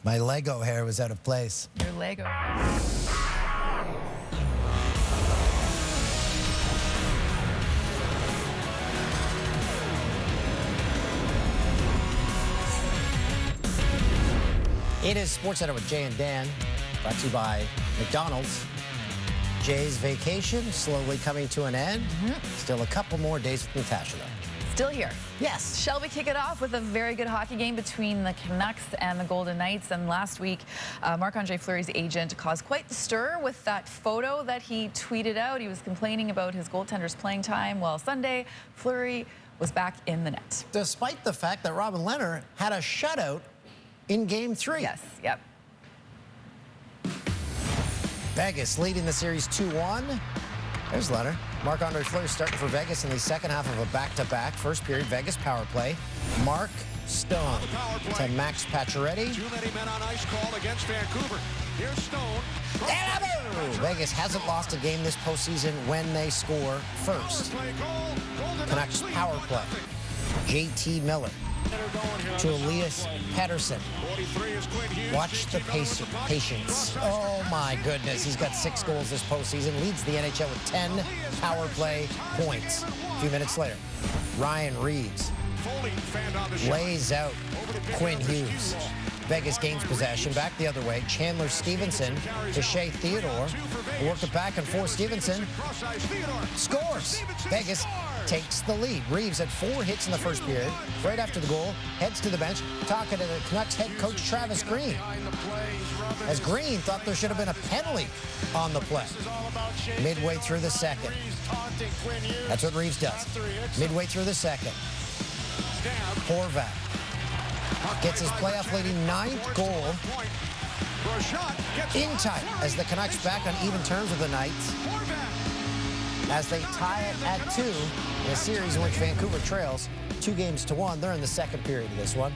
My Lego hair was out of place. Your Lego. It is SportsCenter with Jay and Dan, brought to you by McDonald's. Jay's vacation slowly coming to an end. Still a couple more days with Natasha, though. Still here. Yes. Shall we kick it off with a very good hockey game between the Canucks and the Golden Knights? And last week, Marc-Andre Fleury's agent caused quite the stir with that photo that he tweeted out. He was complaining about his goaltender's playing time. Well, Sunday, Fleury was back in the net. Despite the fact that Robin Lehner had a shutout in Game 3. Yes, yep. Vegas leading the series 2-1. There's Lehner. Marc-Andre Fleury starting for Vegas in the second half of a back-to-back. First period, Vegas power play. Mark Stone to Max Pacioretty. Too many men on ice called against Vancouver. Here's Stone. Vegas hasn't lost a game this postseason when they score first. Canucks power play. JT Miller to Elias Pettersson. Watch the patience. Oh my goodness, he's got 6 goals this postseason. Leads the NHL with 10 power play points. A few minutes later, Ryan Reeves lays out Quinn Hughes. Vegas gains possession. Back the other way, Chandler Stevenson to Shea Theodore. Worked it back and forth. Stevenson scores. Vegas takes the lead. Reeves had 4 hits in the first period. Right after the goal, heads to the bench, talking to the Canucks head coach Travis Green. As Green thought there should have been a penalty on the play. Midway through the second. That's what Reeves does. Midway through the second. Horvat gets his playoff-leading 9th goal in time as the Canucks back on even terms with the Knights as they tie it at 2 in a series in which Vancouver trails 2-1. They're in the second period of this one.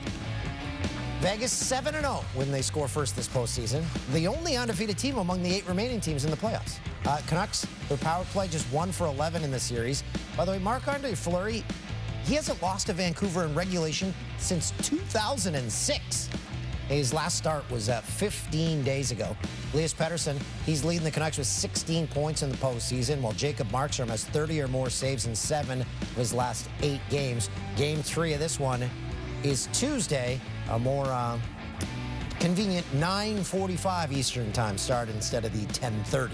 Vegas 7-0 when they score first this postseason. The only undefeated team among the 8 remaining teams in the playoffs. Canucks, their power play just 1 for 11 in the series. By the way, Marc-Andre Fleury, he hasn't lost to Vancouver in regulation since 2006. His last start was 15 days ago. Elias Pettersson, he's leading the Canucks with 16 points in the postseason, while Jacob Markstrom has 30 or more saves in 7 of his last 8 games. Game 3 of this one is Tuesday, a more convenient 9:45 Eastern time start instead of the 10:30.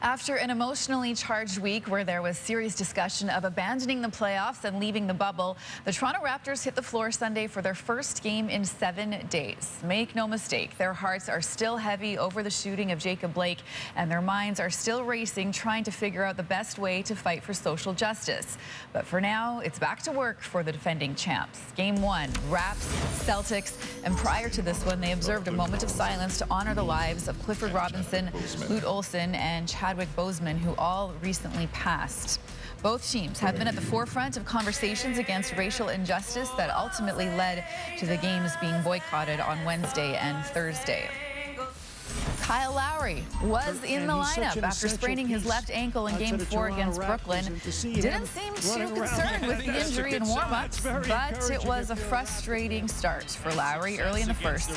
After an emotionally charged week where there was serious discussion of abandoning the playoffs and leaving the bubble, the Toronto Raptors hit the floor Sunday for their first game in 7 days. Make no mistake, their hearts are still heavy over the shooting of Jacob Blake, and their minds are still racing, trying to figure out the best way to fight for social justice. But for now, it's back to work for the defending champs. Game 1, Raps, Celtics, and prior to this one, they observed a moment of silence to honor the lives of Clifford Robinson, Lute Olson, and Chadwick Boseman, who all recently passed. Both teams have been at the forefront of conversations against racial injustice that ultimately led to the games being boycotted on Wednesday and Thursday. Kyle Lowry was in the lineup after spraining his left ankle in Game 4 against Brooklyn. Didn't seem too concerned with the injury in warm-ups, but it was a frustrating start for Lowry early in the first.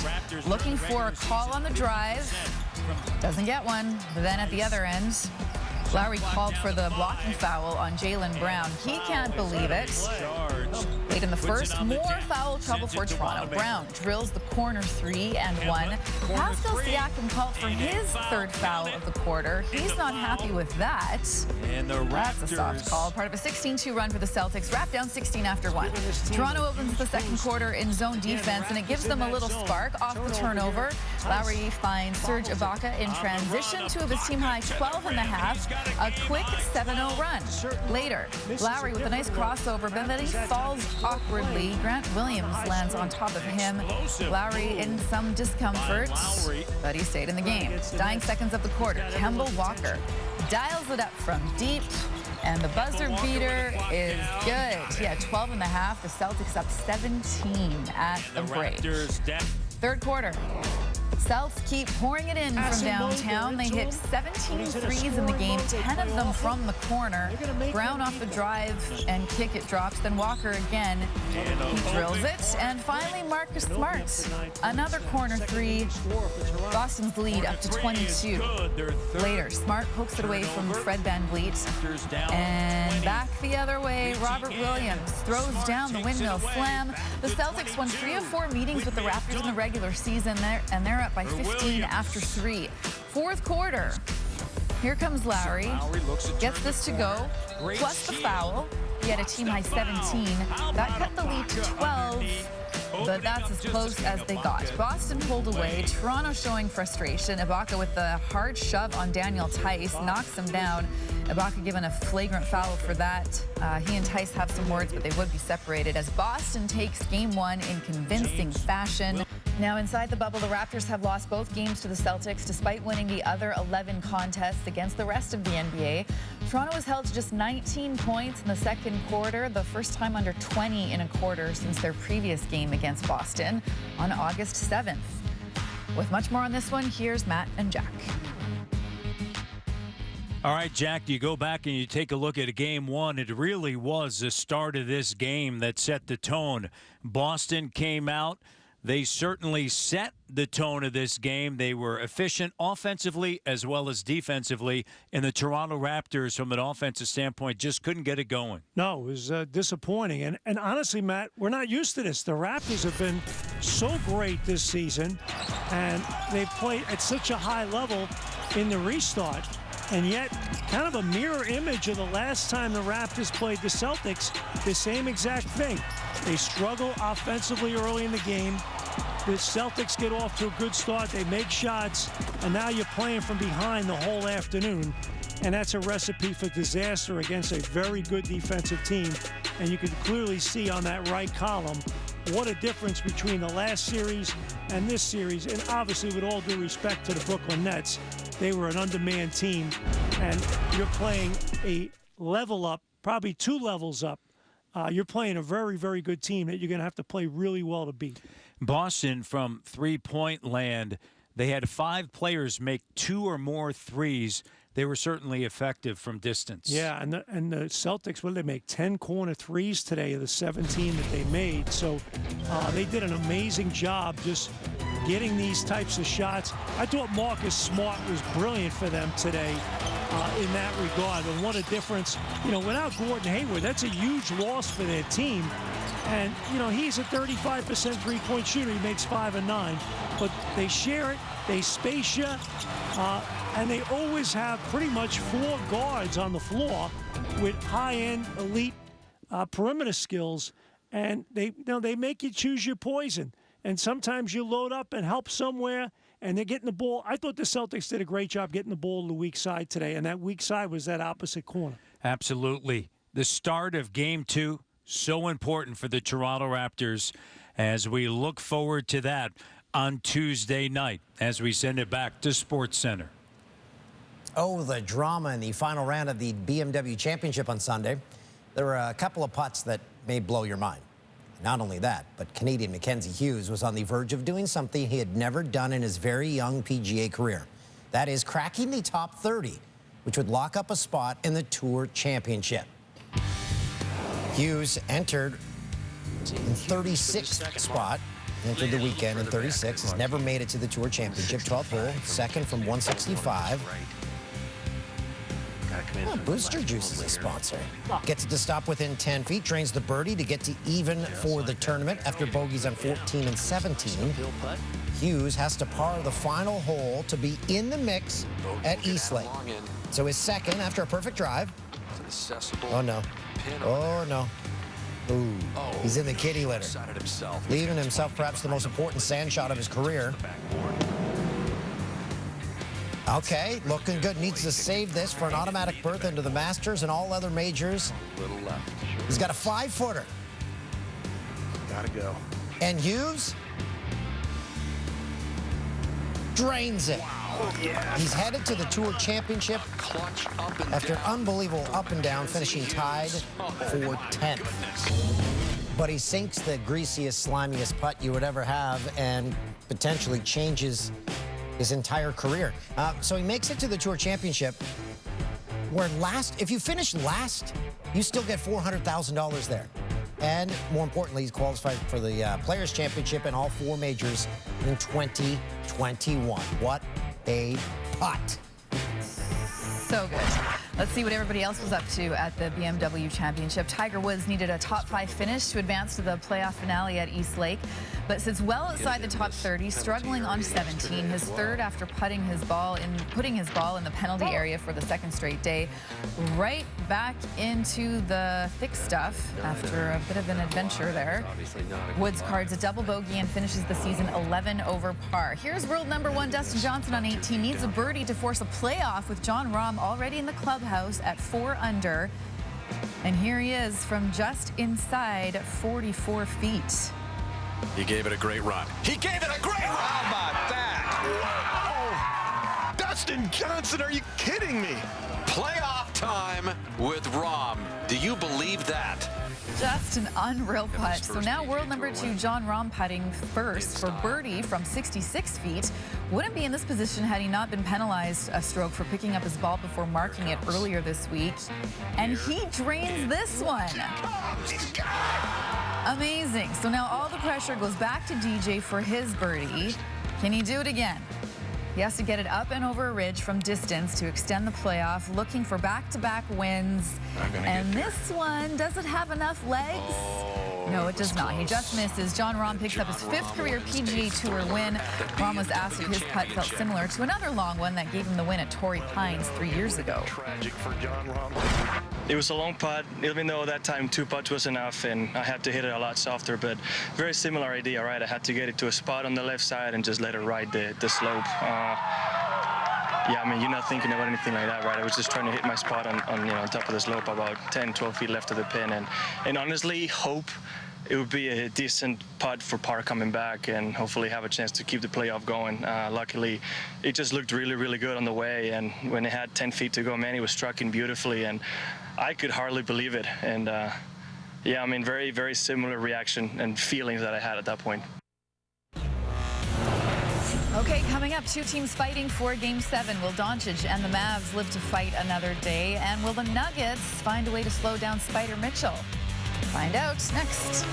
Looking for a call on the drive, doesn't get one. But then at the other end, Lowry called for the blocking foul on Jaylen Brown. He can't believe it. Late in the first, more foul trouble for Toronto. Brown drills the corner 3 and 1. Pascal Siakam called for his 3rd foul of the quarter. He's not happy with that. And the That's a soft call. Part of a 16-2 run for the Celtics. Wrapped down 16 after 1. Toronto opens the second quarter in zone defense, and it gives them a little spark off the turnover. Lowry finds Serge Ibaka in transition, 2 of his team-high 12 and a half. A quick 7-0 run. Later, Lowry with a nice crossover, but then he falls awkwardly. Grant Williams lands on top of him. Lowry in some discomfort, but he stayed in the game. Dying seconds of the quarter, Kemba Walker dials it up from deep, and the buzzer beater is good. Yeah, 12 and a half. The Celtics up 17 at the break. Third quarter. Celts keep pouring it in from downtown. They hit 17 threes in the game, 10 of them from the corner. Brown off the drive and kick, it drops. Then Walker again, he drills it. And finally, Marcus Smart, another corner three. Boston's lead up to 22. Later, Smart pokes it away from Fred VanVleet. And back the other way, Robert Williams throws down the windmill slam. The Celtics won 3 of 4 meetings with the Raptors in the regular season, and they're up by 15 after 3. Fourth quarter. Here comes Lowry. Gets this to go, plus the foul. He had a team-high 17. That cut the lead to 12, but that's as close as they got. Boston pulled away. Toronto showing frustration. Ibaka with the hard shove on Daniel Tice knocks him down. Ibaka given a flagrant foul for that. He and Tice have some words, but they would be separated as Boston takes game 1 in convincing fashion. Now inside the bubble, the Raptors have lost both games to the Celtics despite winning the other 11 contests against the rest of the NBA. Toronto was held to just 19 points in the second quarter, the first time under 20 in a quarter since their previous game against Boston on August 7th. With much more on this one, here's Matt and Jack. All right, Jack, you go back and you take a look at game 1. It really was the start of this game that set the tone. Boston came out. They certainly set the tone of this game. They were efficient offensively as well as defensively. And the Toronto Raptors, from an offensive standpoint, just couldn't get it going. No, it was disappointing. And honestly, Matt, we're not used to this. The Raptors have been so great this season, and they've played at such a high level in the restart. And yet, kind of a mirror image of the last time the Raptors played the Celtics, the same exact thing. They struggle offensively early in the game. The Celtics get off to a good start. They make shots, and now you're playing from behind the whole afternoon. And that's a recipe for disaster against a very good defensive team. And you can clearly see on that right column what a difference between the last series and this series. And obviously, with all due respect to the Brooklyn Nets, they were an undermanned team. And you're playing a level up, probably 2 levels up. You're playing a very, very good team that you're going to have to play really well to beat. Boston, from three-point land, they had 5 players make 2 or more threes. They were certainly effective from distance. Yeah, and the Celtics, what did they make? 10 corner threes today of the 17 that they made. So they did an amazing job just getting these types of shots. I thought Marcus Smart was brilliant for them today in that regard. And what a difference. You know, without Gordon Hayward, that's a huge loss for their team. And, you know, he's a 35% three-point shooter. He makes 5 of 9. But they share it. They space you. And they always have pretty much 4 guards on the floor with high-end, elite perimeter skills. And they make you choose your poison. And sometimes you load up and help somewhere, and they're getting the ball. I thought the Celtics did a great job getting the ball to the weak side today, and that weak side was that opposite corner. Absolutely. The start of game 2, so important for the Toronto Raptors as we look forward to that on Tuesday night as we send it back to SportsCenter. Oh, the drama in the final round of the BMW Championship on Sunday. There were a couple of putts that may blow your mind. Not only that, but Canadian Mackenzie Hughes was on the verge of doing something he had never done in his very young PGA career. That is cracking the top 30, which would lock up a spot in the Tour Championship. Hughes entered in 36th spot. Entered the weekend in 36. Has never made it to the Tour Championship. 12th hole, second from 165. Oh, Booster Juice is a sponsor. Gets it to stop within 10 feet. Trains the birdie to get to even for the tournament after bogeys on 14 and 17. Hughes has to par the final hole to be in the mix at Eastlake. So his second after a perfect drive. Oh, no. Oh, no. Ooh, he's in the kitty litter, leaving himself perhaps the most important sand shot of his career. Okay, looking good. Needs to save this for an automatic berth into the Masters and all other majors. He's got a 5-footer. Gotta go. And Hughes drains it. Yeah. He's headed to the Tour Championship after an unbelievable up and down, finishing tied for 10th. but he sinks the greasiest, slimiest putt you would ever have and potentially changes his entire career. So he makes it to the Tour Championship, where if you finish last, you still get $400,000 there. And more importantly, he's qualified for the Players' Championship and all 4 majors in 2021. What a putt. So good. Let's see what everybody else was up to at the BMW Championship. Tiger Woods needed a top 5 finish to advance to the playoff finale at East Lake, but sits well outside the top 30, struggling on 17, his third after putting his ball in the penalty area for the second straight day. Right back into the thick stuff after a bit of an adventure there. Woods cards a double bogey and finishes the season 11 over par. Here's world number 1 Dustin Johnson on 18. Needs a birdie to force a playoff with Jon Rahm already in the clubhouse at 4 under. And here he is from just inside 44 feet. He gave it a great run. He gave it a great run! How about that? Wow! Dustin Johnson, are you kidding me? Playoff time with Rahm. Do you believe that? Just an unreal putt. So now world number 2 Jon Rahm putting first for birdie from 66 feet. Wouldn't be in this position had he not been penalized a stroke for picking up his ball before marking it earlier this week. And he drains this one. Amazing. So now all the pressure goes back to DJ for his birdie. Can he do it again? He has to get it up and over a ridge from distance to extend the playoff, looking for back-to-back wins. And this one, does it have enough legs? No, it does not. He just misses. Jon Rahm picks up his 5th career PGA Tour win. Rahm was asked if his putt felt similar to another long one that gave him the win at Torrey Pines 3 years ago. Tragic for Jon Rahm. It was a long putt, even though that time 2 putts was enough, and I had to hit it a lot softer, but very similar idea, right? I had to get it to a spot on the left side and just let it ride the slope. Yeah, I mean, you're not thinking about anything like that, right? I was just trying to hit my spot on top of the slope, about 10, 12 feet left of the pin, and honestly hope it would be a decent putt for par coming back and hopefully have a chance to keep the playoff going. Luckily, it just looked really, really good on the way, and when it had 10 feet to go, man, it was striking beautifully, and I could hardly believe it. And yeah, I mean, very, very similar reaction and feelings that I had at that point. Okay, coming up, 2 teams fighting for Game 7. Will Doncic and the Mavs live to fight another day? And will the Nuggets find a way to slow down Spider Mitchell? Find out next.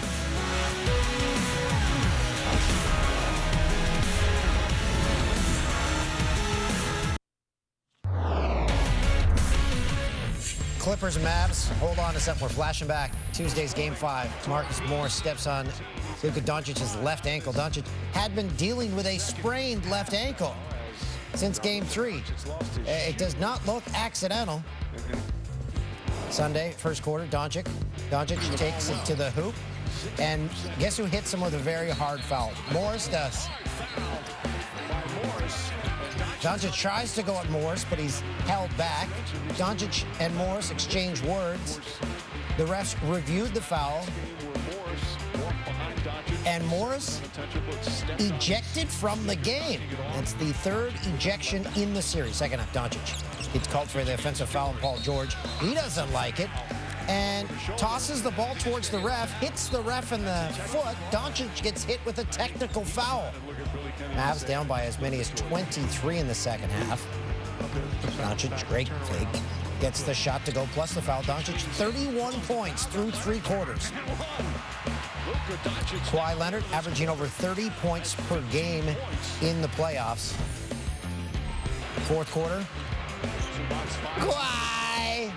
Clippers and Mavs, hold on to something. We're flashing back. Tuesday's Game 5. Marcus Morris steps on Luka Doncic's left ankle. Doncic had been dealing with a sprained left ankle since Game 3. It does not look accidental. Sunday, first quarter, Doncic takes it to the hoop. And guess who hits him with a very hard foul? Morris does. Doncic tries to go at Morris, but he's held back. Doncic and Morris exchange words. The refs reviewed the foul. And Morris ejected from the game. That's the 3rd ejection in the series. Second half, Doncic. It's called for the offensive foul on Paul George. He doesn't like it and tosses the ball towards the ref, hits the ref in the foot. Doncic gets hit with a technical foul. Mavs down by as many as 23 in the second half. Doncic, great fake, gets the shot to go plus the foul. Doncic, 31 points through 3 quarters. Kawhi Leonard averaging over 30 points per game in the playoffs. Fourth quarter. Kawhi!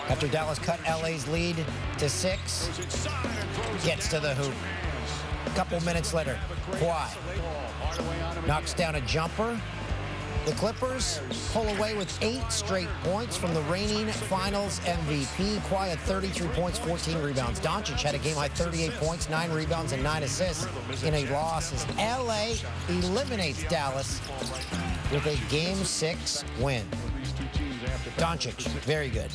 After Dallas cut LA's lead to 6, gets to the hoop. A couple minutes later, Kawhi knocks down a jumper. The Clippers pull away with 8 straight points from the reigning Finals MVP. Kawhi had 33 points, 14 rebounds. Doncic had a game-high 38 points, 9 rebounds, and 9 assists in a loss as LA eliminates Dallas with a Game 6 win. Doncic, very good.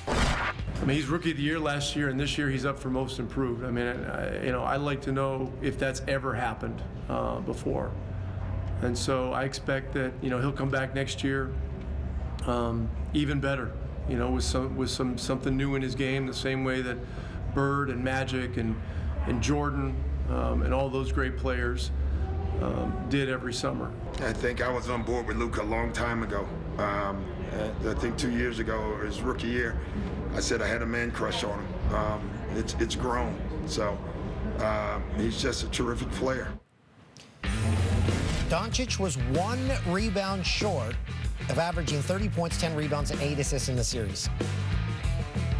I mean, he's Rookie of the Year last year, and this year he's up for Most Improved. I mean, I'd like to know if that's ever happened before. And so I expect that, he'll come back next year even better. you know, with something new in his game, the same way that Bird and Magic and Jordan and all those great players did every summer. I think I was on board with Luka a long time ago. I think 2 years ago, his rookie year, I said I had a man crush on him. It's grown, so he's just a terrific player. Doncic was 1 rebound short of averaging 30 points, 10 rebounds, and 8 assists in the series.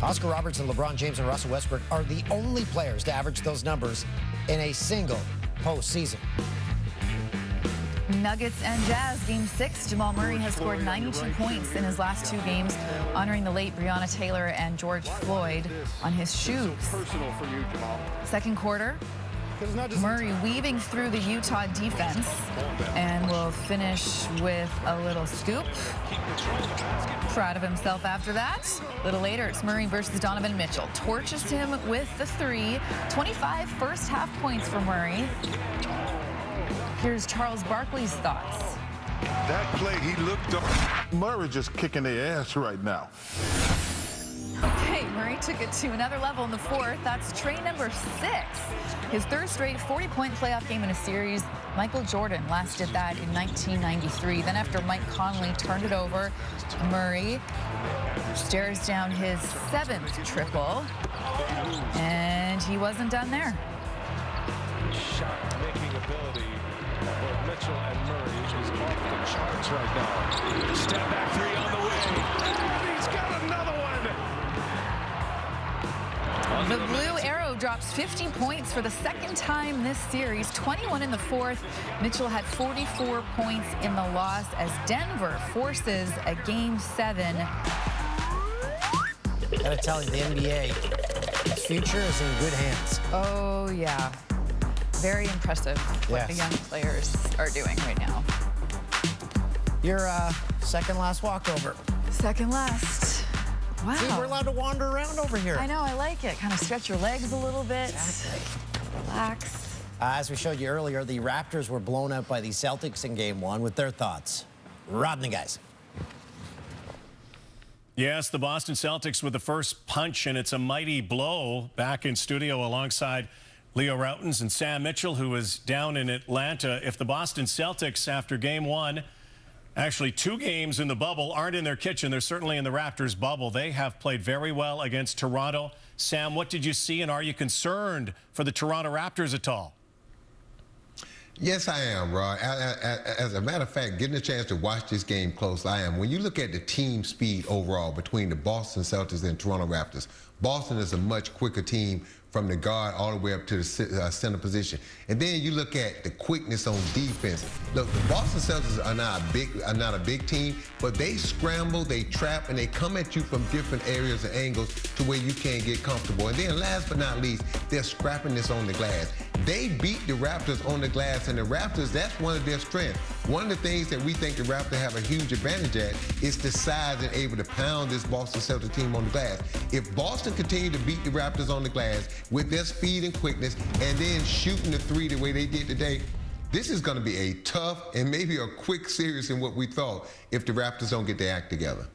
Oscar Robertson, LeBron James, and Russell Westbrook are the only players to average those numbers in a single postseason. Nuggets and Jazz, Game 6. Jamal Murray has scored 92 points in his last 2 games, honoring the late Breonna Taylor and George Floyd on his shoes. Second quarter, Murray weaving through the Utah defense, and will finish with a little scoop. Proud of himself after that. A little later, it's Murray versus Donovan Mitchell. Torches him with the 3. 25 first half points for Murray. Here's Charles Barkley's thoughts. That play, he looked up. Murray just kicking their ass right now. Okay, Murray took it to another level in the 4th. That's tray number 6. His 3rd straight 40-point playoff game in a series. Michael Jordan last did that in 1993. Then after Mike Conley turned it over, Murray stares down his 7th triple. And he wasn't done there. Shot-making ability for Mitchell and Murray is off the charts right now. Step back 3 on the way. And he's got another one. The Blue Arrow drops 50 points for the 2nd time this series, 21 in the 4th. Mitchell had 44 points in the loss as Denver forces a Game 7. Gotta tell you, the NBA, the future is in good hands. Oh, yeah. Very impressive what the young players are doing right now. Your second last walkover. Second last. Wow. See, we're allowed to wander around over here. I know, I like it. Kind of stretch your legs a little bit. Exactly. Relax. As we showed you earlier, the Raptors were blown out by the Celtics in Game 1 with their thoughts. Rodney, guys. Yes, the Boston Celtics with the first punch, and it's a mighty blow. Back in studio alongside Leo Rautins and Sam Mitchell, who is down in Atlanta. If the Boston Celtics, after Game 1, actually 2 games in the bubble, aren't in their kitchen, they're certainly in the Raptors bubble. They have played very well against Toronto. Sam, what did you see, and are you concerned for the Toronto Raptors at all? Yes, I am, Rod. As a matter of fact, getting a chance to watch this game close, I am. When you look at the team speed overall between the Boston Celtics and Toronto Raptors, Boston is a much quicker team from the guard all the way up to the center position. And then you look at the quickness on defense. Look, the Boston Celtics are not a big team, but they scramble, they trap, and they come at you from different areas and angles to where you can't get comfortable. And then last but not least, they're scrapping this on the glass. They beat the Raptors on the glass, and the Raptors, that's one of their strengths. One of the things that we think the Raptors have a huge advantage at is the size and able to pound this Boston Celtics team on the glass. If Boston continue to beat the Raptors on the glass with their speed and quickness and then shooting the 3 the way they did today, this is going to be a tough and maybe a quick series in what we thought if the Raptors don't get their act together.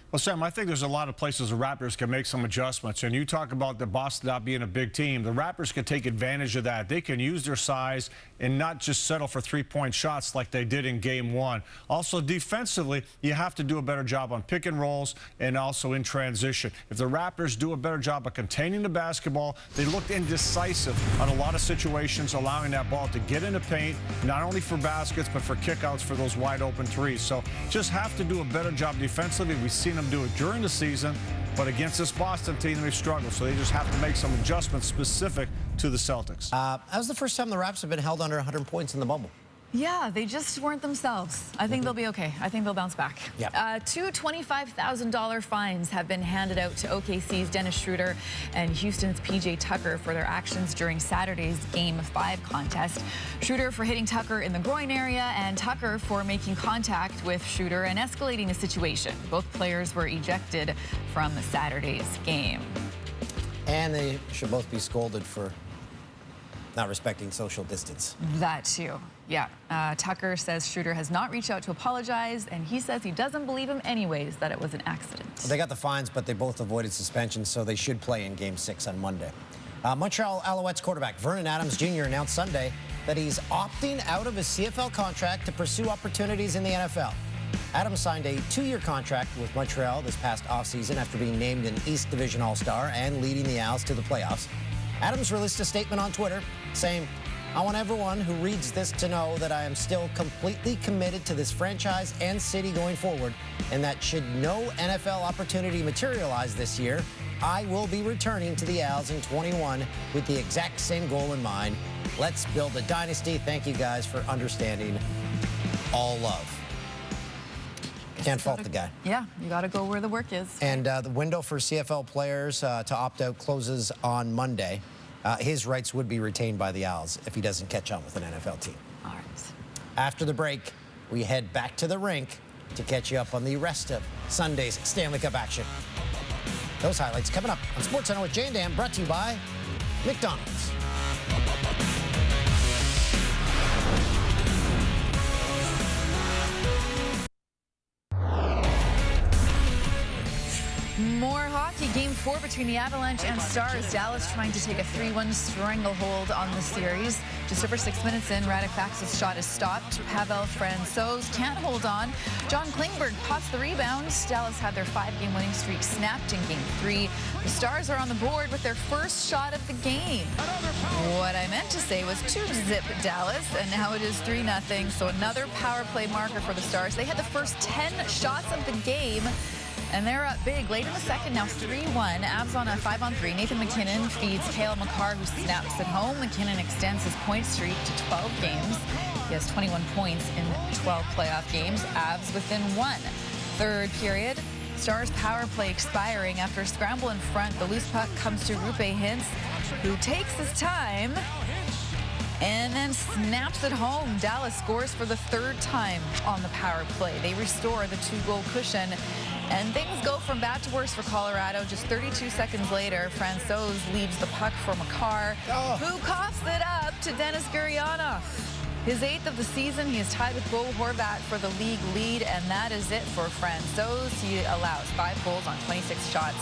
Well, Sam, I think there's a lot of places the Raptors can make some adjustments. And you talk about the Boston not being a big team. The Raptors can take advantage of that. They can use their size and not just settle for 3-point shots like they did in Game 1. Also, defensively, you have to do a better job on pick and rolls and also in transition. If the Raptors do a better job of containing the basketball, they looked indecisive on a lot of situations, allowing that ball to get in the paint, not only for baskets, but for kickouts for those wide open threes. So just have to do a better job defensively. We've seen them do it during the season, but against this Boston team, they struggle. So they just have to make some adjustments specific to the Celtics. That was the first time the Raps have been held under 100 points in the bubble. Yeah, they just weren't themselves. I think they'll be okay. I think they'll bounce back. Yep. 2 $25,000 fines have been handed out to OKC's Dennis Schroeder and Houston's PJ Tucker for their actions during Saturday's Game 5 contest. Schroeder for hitting Tucker in the groin area and Tucker for making contact with Schroeder and escalating the situation. Both players were ejected from Saturday's game. And they should both be scolded for not respecting social distance. That too, yeah. Tucker says Schroeder has not reached out to apologize, and he says he doesn't believe him anyways, that it was an accident. They got the fines, but they both avoided suspension, so they should play in Game 6 on Monday. Montreal Alouettes quarterback Vernon Adams Jr. announced Sunday that he's opting out of his CFL contract to pursue opportunities in the NFL. Adams signed a 2-year contract with Montreal this past offseason after being named an East Division All-Star and leading the Owls to the playoffs. Adams released a statement on Twitter saying, "I want everyone who reads this to know that I am still completely committed to this franchise and city going forward, and that should no NFL opportunity materialize this year, I will be returning to the Owls in 21 with the exact same goal in mind. Let's build a dynasty. Thank you guys for understanding. All love." Can't fault the guy. Yeah, you got to go where the work is. And the window for CFL players to opt out closes on Monday. His rights would be retained by the Owls if he doesn't catch on with an NFL team. All right. After the break, we head back to the rink to catch you up on the rest of Sunday's Stanley Cup action. Those highlights coming up on SportsCenter with Jay and Dan, brought to you by McDonald's. More hockey. Game 4 between the Avalanche and Stars. Dallas trying to take a 3-1 stranglehold on the series. Just over 6 minutes in, Radek Fax's shot is stopped. Pavel Francouz can't hold on. John Klingberg pots the rebound. Dallas had their 5-game winning streak snapped in Game 3. The Stars are on the board with their first shot of the game. What I meant to say was to zip Dallas, and now it is 3-0. So another power play marker for the Stars. They had the first 10 shots of the game, and they're up big late in the second, now 3-1. Avs on a 5-on-3. Nathan MacKinnon feeds Cale Makar, who snaps it home. MacKinnon extends his point streak to 12 games. He has 21 points in 12 playoff games. Avs within 1. Third period, Stars power play expiring. After a scramble in front, the loose puck comes to Rupe Hintz, who takes his time and then snaps it home. Dallas scores for the 3rd time on the power play. They restore the 2-goal cushion, and things go from bad to worse for Colorado. Just 32 seconds later, Francouz leaves the puck for Makar, who coughs it up to Denis Gurianov. His 8th of the season. He is tied with Bo Horvat for the league lead, and that is it for Francouz. He allows 5 goals on 26 shots.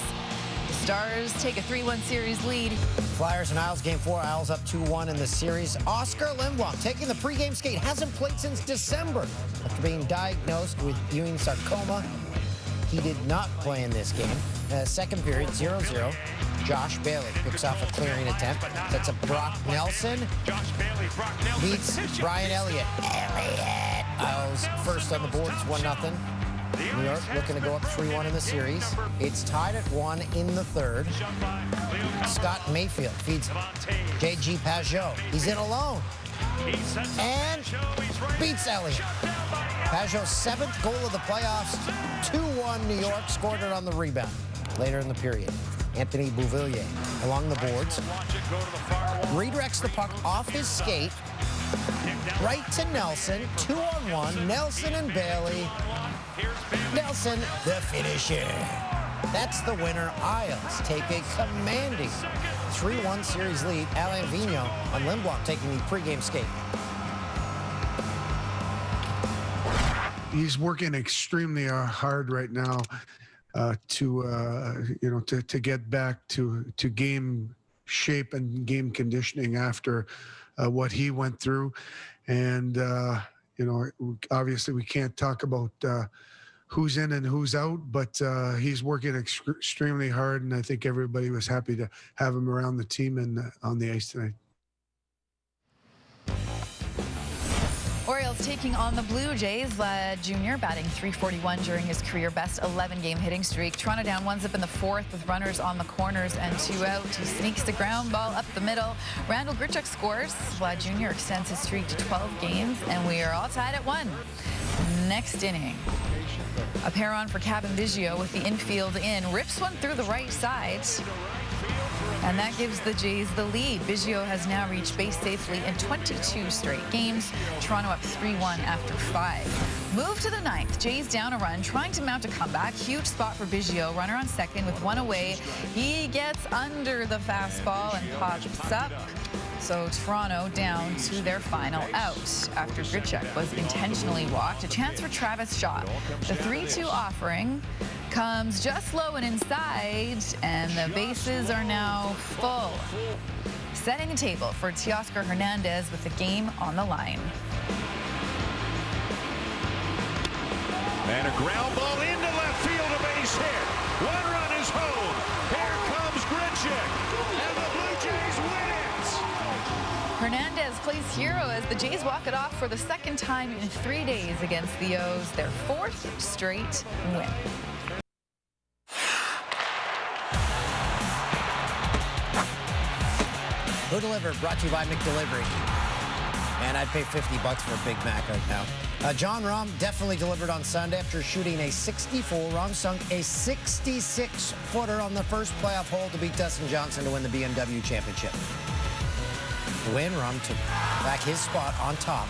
The Stars take a 3-1 series lead. Flyers and Isles Game 4. Isles up 2-1 in the series. Oscar Lindblom taking the pregame skate. Hasn't played since December after being diagnosed with Ewing sarcoma. He did not play in this game. Second period, 0-0. Josh Bailey picks off a clearing attempt. Sets up Brock Nelson. Beats Brian Elliott. Isles first on the board. It's 1-0. New York looking to go up 3-1 in the series. It's tied at 1 in the 3rd. Scott Mayfield feeds J.G. Pajot. He's in alone. And beats Elliott. Pajot's 7th goal of the playoffs. 2-1 New York. Scored it on the rebound later in the period. Anthony Beauvillier along the boards. Redirects the puck off his skate. Right to Nelson. 2-on-1. Nelson and Bailey. Nelson, the finisher. That's the winner. Isles take a commanding 3-1 series lead. Alain Vigneault on Lindblom taking the pregame skate. He's working extremely hard right now to get back to game shape and game conditioning after what he went through. And obviously we can't talk about who's in and who's out, but he's working extremely hard, and I think everybody was happy to have him around the team and on the ice tonight. Orioles taking on the Blue Jays. Vlad Jr. batting .341 during his career best 11-game hitting streak. Toronto down 1-0 in the 4th with runners on the corners and 2 out. He sneaks the ground ball up the middle. Randall Grichuk scores. Vlad Jr. extends his streak to 12 games, and we are all tied at 1. Next inning, a pair on for Kevin Biggio with the infield in. Rips one through the right side, and that gives the Jays the lead. Biggio has now reached base safely in 22 straight games. Toronto up 3-1 after 5. Move to the 9th. Jays down a run, trying to mount a comeback. Huge spot for Biggio. Runner on second with 1 away. He gets under the fastball and pops up. So Toronto down to their final out after Grichuk was intentionally walked. A chance for Travis Shaw. The 3-2 offering comes just low and inside, and the bases are now full. Setting the table for Teoscar Hernandez with the game on the line. And a ground ball into left field, a base hit. One run is home. Here comes Grichuk, and the Blue Jays win it. Hernandez plays hero as the Jays walk it off for the second time in 3 days against the O's, their 4th straight win. Who Delivered, brought to you by McDelivery. And I'd pay $50 for a Big Mac right now. John Rahm definitely delivered on Sunday after shooting a 64. Rahm sunk a 66-footer on the first playoff hole to beat Dustin Johnson to win the BMW Championship. To win, Rahm took back his spot on top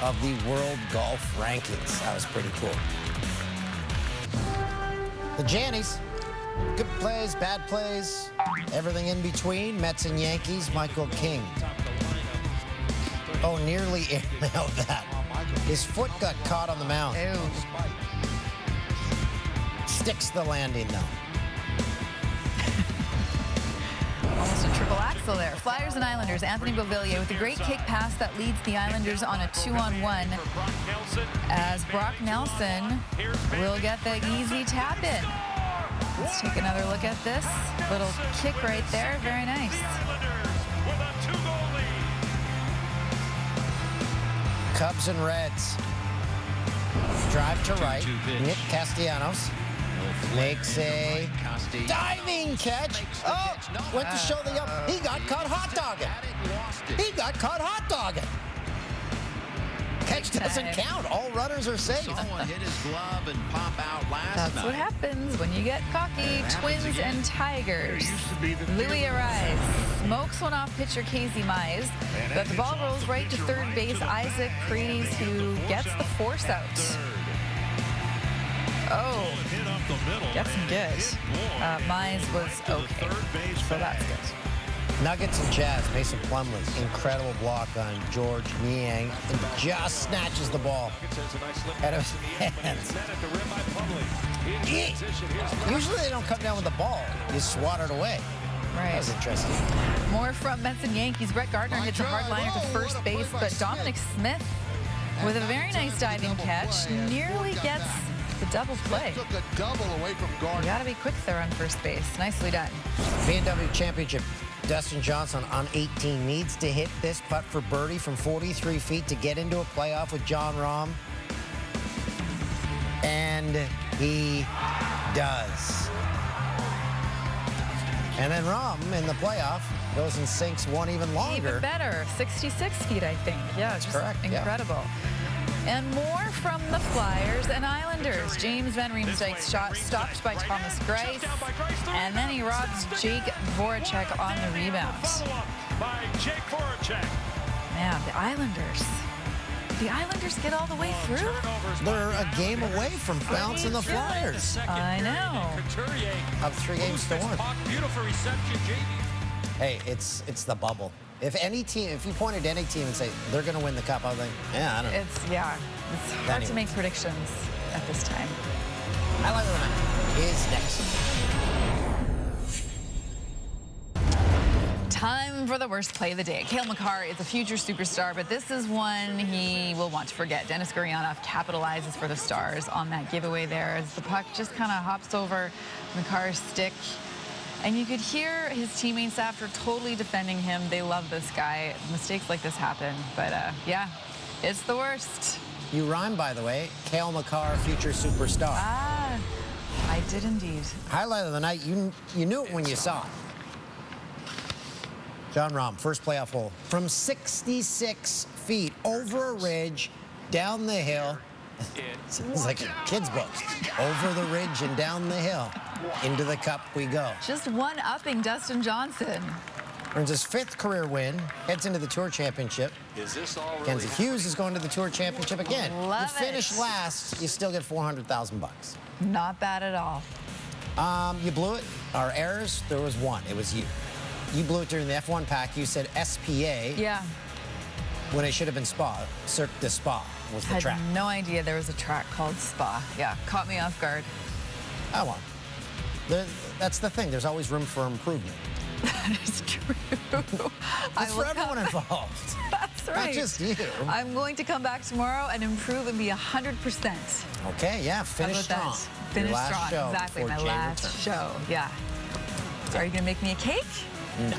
of the World Golf Rankings. That was pretty cool. The Jannies. Good plays, bad plays, everything in between. Mets and Yankees, Michael King. Oh, nearly airmailed that. His foot got caught on the mound. Ew. Sticks the landing, though. Almost a triple axel there. Flyers and Islanders, Anthony Beauvillier with a great kick pass that leads the Islanders on a 2-on-1 as Brock Nelson will get the easy tap in. Let's take another look at this. Little kick right there. Very nice. Cubs and Reds. Drive to right. Nick Castellanos makes a diving catch. Oh, went to show the up. He got caught hot dogging. He got caught hot dogging. Catch doesn't count. All runners are safe. Someone hit his glove and pop out last That's night. what happens when you get cocky. Twins and Tigers. Louis arrives. Smokes one off pitcher Casey Mize. But the ball rolls right to third base. Isaac Paredes, who gets the force out. Oh, gets him good. Mize was okay, so that's good. Nuggets and Jazz. Mason Plumlee, incredible block on George Niang, and just snatches the ball out of his hands. Usually they don't come down with the ball. You swat it away. Right. That was interesting. More from Mets and Yankees. Brett Gardner hits a hard liner to first base, but Dominic Smith with a very nice diving catch nearly gets the double play. Took a double away from Gardner. You got to be quick there on first base. Nicely done. BMW Championship. Dustin Johnson on 18 needs to hit this putt for birdie from 43 feet to get into a playoff with John Rahm. And he does. And then Rahm in the playoff goes and sinks one even longer. Even better. 66 feet, I think. Yeah, just correct. Incredible. And more from the Flyers and Islanders. James Van Riemsdyk's shot stopped by Thomas Greiss, and then he robs Jake Voracek on the rebound. Man, the Islanders. The Islanders get all the way through? They're a game away from bouncing the Flyers. I know. Up 3 games to 1. Hey, it's the bubble. If any team, if you pointed to any team and say they're going to win the cup, I think, yeah, I don't know. It's hard to make predictions at this time. Highlight of the night is next. Time for the worst play of the day. Cale Makar is a future superstar, but this is one he will want to forget. Denis Gurianov capitalizes for the Stars on that giveaway there as the puck just kind of hops over Makar's stick. And you could hear his teammates after totally defending him. They love this guy. Mistakes like this happen. But, yeah, it's the worst. You rhyme, by the way. Cale Makar, future superstar. Ah, I did indeed. Highlight of the night, you knew it when you saw it. John Rahm, first playoff hole. From 66 feet, over a ridge, down the hill. Sounds like a kid's book. Over the ridge and down the hill. Into the cup we go. Just one-upping Dustin Johnson. Earns his 5th career win. Heads into the Tour Championship. Kenzie Hughes is going to the Tour Championship again. Love you finish last, you still get $400,000. Not bad at all. You blew it. Our errors, there was one. It was you. You blew it during the F1 pack. You said SPA. Yeah. When it should have been Spa. Cirque du Spa was the track. Had no idea there was a track called Spa. Yeah, caught me off guard. Oh, well. That's the thing. There's always room for improvement. That is true. It's for everyone involved. That's right. Not just you. I'm going to come back tomorrow and improve and be 100%. Okay, yeah, finish strong. Finish Your last strong. show Exactly, my before Jay last returns. show. Yeah. So are you going to make me a cake? No.